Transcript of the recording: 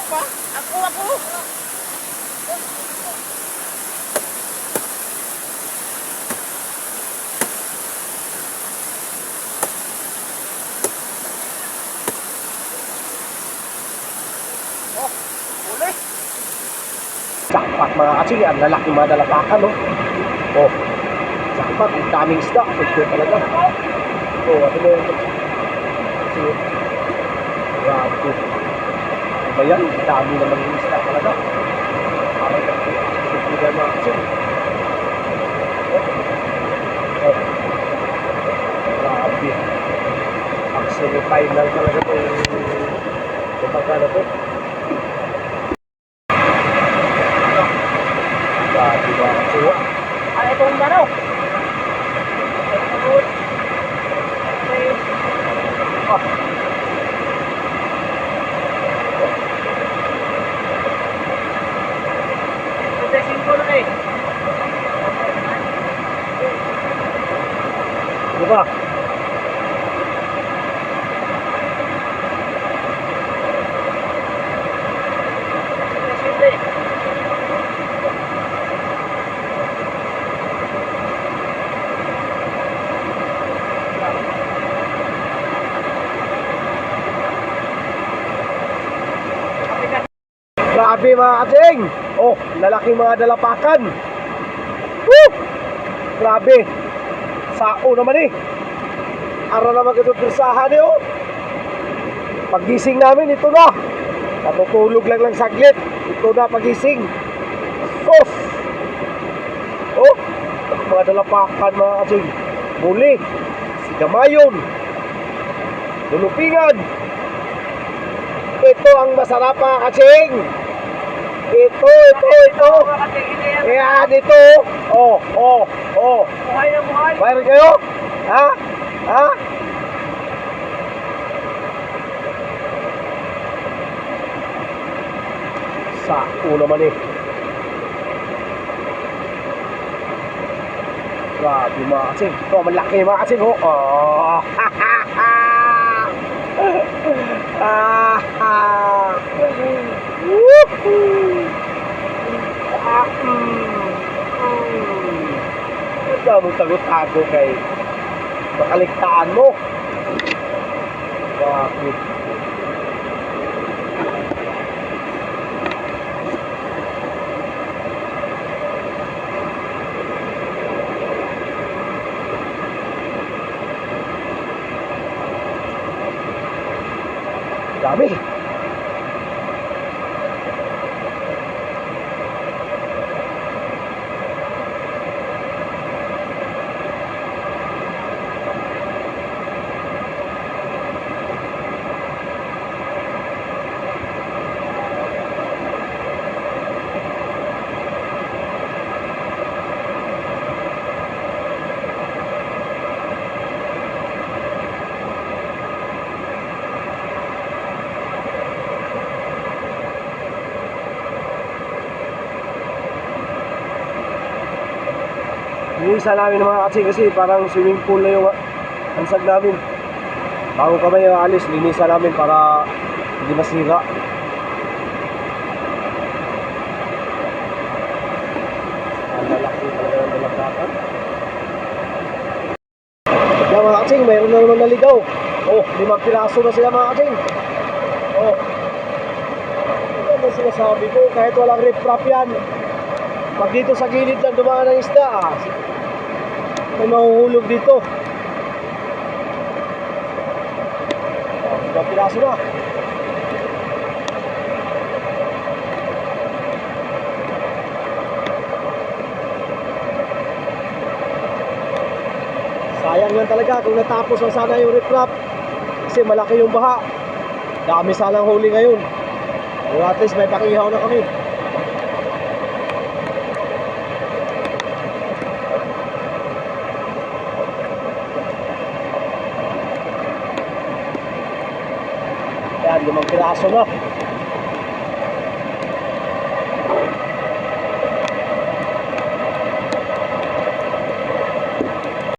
pa. Ako. Oh, uli. Jackpot mga katsing, ang lalaki mga dalapakan, no? Oh, jackpot, ang daming isda. Ito talaga. Oh, ano mo yung kasi, grabe. Ano ba yan? Ang dami naman yung isda talaga. Parang nagpipiligan mga katsing. Oh, grabe. Ang semi-final talaga ito yung pagkano to. Grabe mga katsing. Ay, itong baro. Diba? Grabe mga katsing. Oh, lalaki mga dalapakan. Woo! Grabe. Sao naman eh. Ara naman ito pirsahan eh oh. Pagising namin ito na. Natutulog lang saglit. Ito na pagising. Sos! Oh, mga dalapakan mga katsing. Muli. Sigamayon. Lulupingan. Ito ang masarap mga katsing. Ito. Ayan, ito. Oh. Buhay na buhay. Mayroon kayo? Ha? Sako naman eh. Grabe mga katsing. Ito, malaki mga katsing. Oh. Huwag tagot-tago kay makaligtaan mo. Grabe. Dami. Isa namin ng mga katsing kasi parang swimming pool na yung hansag namin. Bago kami alis, linisan namin para hindi masira. Ang lalaki talaga ng dalapakan. Kaya mga katsing, mayroon na naman naligaw. Oh, 5 piraso na sila mga katsing. Oh, ito ang sinasabi ko, kahit walang riprap yan. Pag dito sa gilid lang dumaan ng isda, may mahuhulog dito. Oh, 5 piraso na. Sayang lang talaga kung natapos ang sana yung riprap. Kasi malaki yung baha. Dami sanang huli ngayon. O at least may pakihaw na kami. Yan, 5 piraso na.